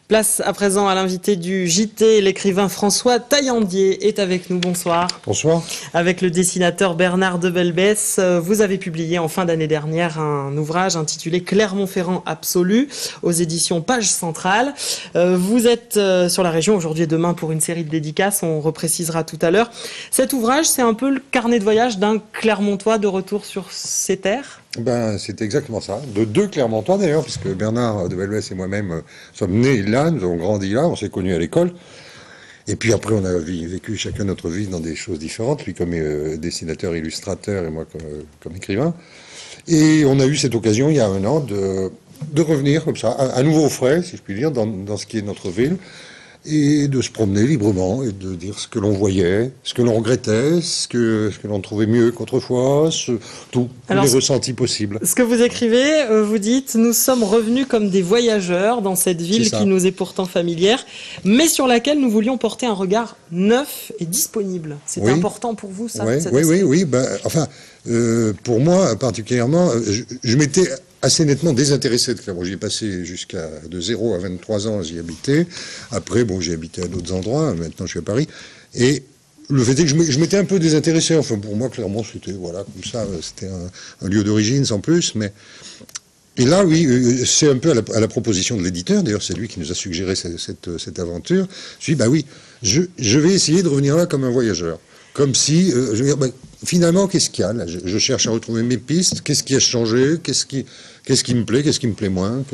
Place à présent à l'invité du JT, l'écrivain François Taillandier est avec nous. Bonsoir. Bonsoir. Avec le dessinateur Bernard de Belbès, vous avez publié en fin d'année dernière un ouvrage intitulé Clermont-Ferrand absolu aux éditions Page Centrale. Vous êtes sur la région aujourd'hui et demain pour une série de dédicaces, on reprécisera tout à l'heure. Cet ouvrage, c'est un peu le carnet de voyage d'un Clermontois de retour sur ses terres ? Ben, c'est exactement ça. De deux Clermontois d'ailleurs, puisque Bernard de Belbès et moi-même sommes nés là, nous avons grandi là, on s'est connus à l'école. Et puis après, on a vécu chacun notre vie dans des choses différentes, lui comme dessinateur, illustrateur et moi comme écrivain. Et on a eu cette occasion, il y a un an, de revenir comme ça, à nouveau au frais, si je puis dire, dans ce qui est notre ville, et de se promener librement, et de dire ce que l'on voyait, ce que l'on regrettait, ce que l'on trouvait mieux qu'autrefois, tous les ressentis possibles. Ce que vous écrivez, vous dites, nous sommes revenus comme des voyageurs dans cette ville qui nous est pourtant familière, mais sur laquelle nous voulions porter un regard neuf et disponible. C'est important pour vous, ça? Oui. Ben, enfin, pour moi, particulièrement, je m'étais assez nettement désintéressé de Clermont. J'y ai passé jusqu'à de 0 à 23 ans, j'y habitais. Après, bon, j'ai habité à d'autres endroits. Maintenant, je suis à Paris. Et le fait est que je m'étais un peu désintéressé. Enfin, pour moi, Clermont, c'était, voilà, comme ça, c'était un lieu d'origine, sans plus. Mais... Et là, oui, c'est un peu à la proposition de l'éditeur. D'ailleurs, c'est lui qui nous a suggéré cette aventure. Je me suis dit, je vais essayer de revenir là comme un voyageur. Comme si, je veux dire, finalement, qu'est-ce qu'il y a là? Je cherche à retrouver mes pistes. Qu'est-ce qui a changé? Qu'est-ce qui me plaît? Qu'est-ce qui me plaît moins?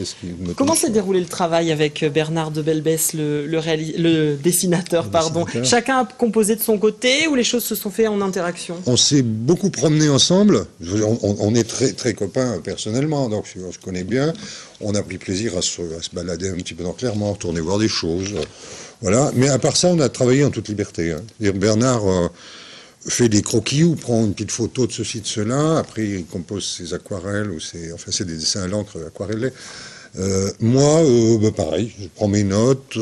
Comment s'est déroulé le travail avec Bernard de Belbès, le dessinateur, pardon? Chacun a composé de son côté ou les choses se sont faites en interaction? On s'est beaucoup promenés ensemble. On est très, très copains personnellement, donc on se connaît bien. On a pris plaisir à se balader un petit peu dans Clermont, retourner voir des choses. Voilà. Mais à part ça, on a travaillé en toute liberté. Hein. Bernard fait des croquis ou prend une petite photo de ceci, de cela. Après, il compose ses aquarelles ou c'est des dessins à l'encre aquarellés. Moi, pareil, je prends mes notes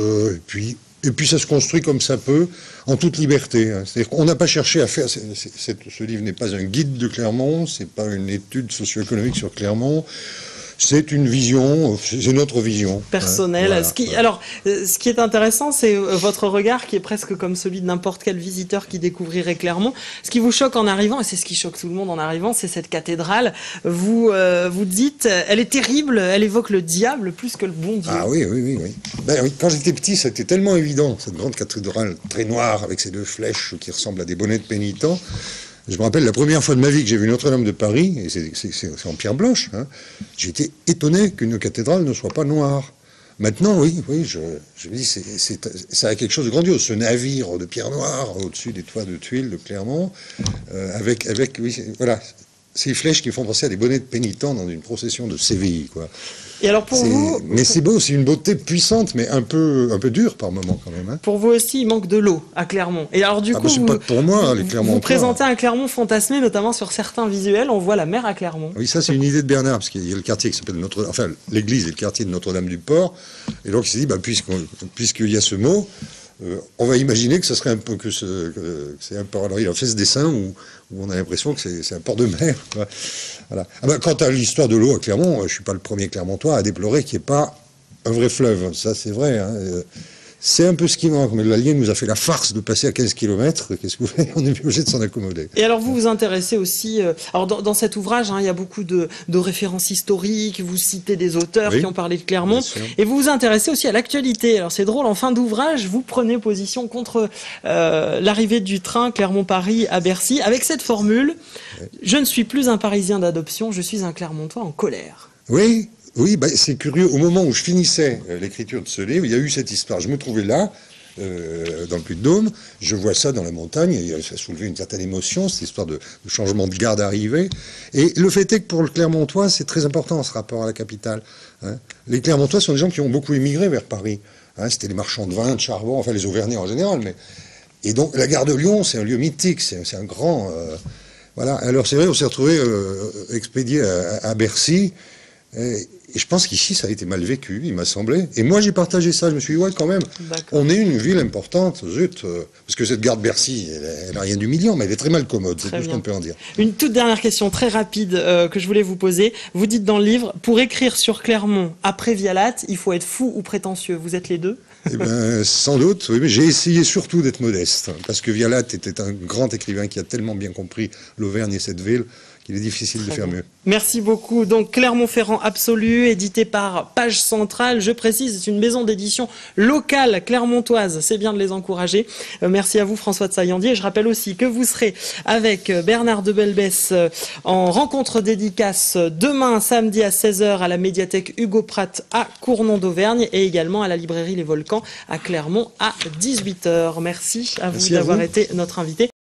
et puis ça se construit comme ça peut, en toute liberté. Hein. C'est-à-dire qu'on n'a pas cherché à faire... Ce livre n'est pas un guide de Clermont, c'est pas une étude socio-économique sur Clermont. C'est une vision, c'est notre vision. Personnelle. Voilà. Ce qui est intéressant, c'est votre regard qui est presque comme celui de n'importe quel visiteur qui découvrirait Clermont. Ce qui vous choque en arrivant, et c'est ce qui choque tout le monde en arrivant, c'est cette cathédrale. Vous dites, elle est terrible, elle évoque le diable plus que le bon Dieu. Ah oui. Ben, oui. Quand j'étais petit, c'était tellement évident, cette grande cathédrale très noire avec ces deux flèches qui ressemblent à des bonnets de pénitents. Je me rappelle la première fois de ma vie que j'ai vu Notre-Dame de Paris, et c'est en pierre blanche, hein, j'ai été étonné qu'une cathédrale ne soit pas noire. Maintenant, oui, je me dis, ça a quelque chose de grandiose, ce navire de pierre noire au-dessus des toits de tuiles de Clermont, avec voilà, ces flèches qui font penser à des bonnets de pénitents dans une procession de Séville, quoi. Et alors pour vous... Mais c'est beau, c'est une beauté puissante, mais un peu dure par moment quand même. Hein. Pour vous aussi, il manque de l'eau à Clermont. Et alors du coup, c'est pas pour moi, les Clermontois. Vous présentez un Clermont fantasmé, notamment sur certains visuels, on voit la mer à Clermont. Oui, ça c'est une idée de Bernard, parce qu'il y a le quartier qui s'appelle l'église et le quartier de Notre-Dame-du-Port. Et donc il s'est dit, puisqu'il y a ce mot, on va imaginer que ça serait un peu c'est un port. Alors il a fait ce dessin où on a l'impression que c'est un port de mer. Quoi. Voilà. Quant à l'histoire de l'eau à Clermont, je suis pas le premier Clermontois à déplorer qu'il n'y ait pas un vrai fleuve. Ça c'est vrai. Hein. C'est un peu ce qui manque, mais l'Allier nous a fait la farce de passer à 15 km. Qu'est-ce que vous faites? On est obligé de s'en accommoder. Et alors vous vous intéressez aussi... alors dans cet ouvrage, hein, il y a beaucoup de références historiques, vous citez des auteurs qui ont parlé de Clermont, et vous vous intéressez aussi à l'actualité. Alors c'est drôle, en fin d'ouvrage, vous prenez position contre l'arrivée du train Clermont-Paris à Bercy, avec cette formule, je ne suis plus un Parisien d'adoption, je suis un Clermontois en colère. Oui, c'est curieux. Au moment où je finissais l'écriture de ce livre, il y a eu cette histoire. Je me trouvais là, dans le Puy-de-Dôme. Je vois ça dans la montagne. Et ça a soulevé une certaine émotion, cette histoire de changement de garde arrivée. Et le fait est que pour le Clermontois, c'est très important ce rapport à la capitale. Hein. Les Clermontois sont des gens qui ont beaucoup émigré vers Paris. Hein. C'était les marchands de vin, de charbon, enfin les Auvergnats en général. Et donc la gare de Lyon, c'est un lieu mythique. C'est un grand... Voilà. Alors c'est vrai, on s'est retrouvé expédié à Bercy. Et je pense qu'ici, ça a été mal vécu, il m'a semblé. Et moi, j'ai partagé ça. Je me suis dit, ouais, quand même, on est une ville importante, zut. Parce que cette gare de Bercy, elle n'a rien d'humiliant, mais elle est très mal commode, c'est tout ce qu'on peut en dire. Une toute dernière question très rapide que je voulais vous poser. Vous dites dans le livre, pour écrire sur Clermont après Vialat, il faut être fou ou prétentieux. Vous êtes les deux? Eh bien, sans doute, oui, mais j'ai essayé surtout d'être modeste. Parce que Vialat était un grand écrivain qui a tellement bien compris l'Auvergne et cette ville qu'il est difficile de faire mieux. Merci beaucoup. Donc Clermont-Ferrand absolu, édité par Page Centrale. Je précise, c'est une maison d'édition locale clermontoise. C'est bien de les encourager. Merci à vous, François de Saillandier. Je rappelle aussi que vous serez avec Bernard de Belbès en rencontre dédicace demain, samedi à 16h à la médiathèque Hugo Pratt à Cournon d'Auvergne et également à la librairie Les Volcans à Clermont à 18h. Merci à vous d'avoir été notre invité.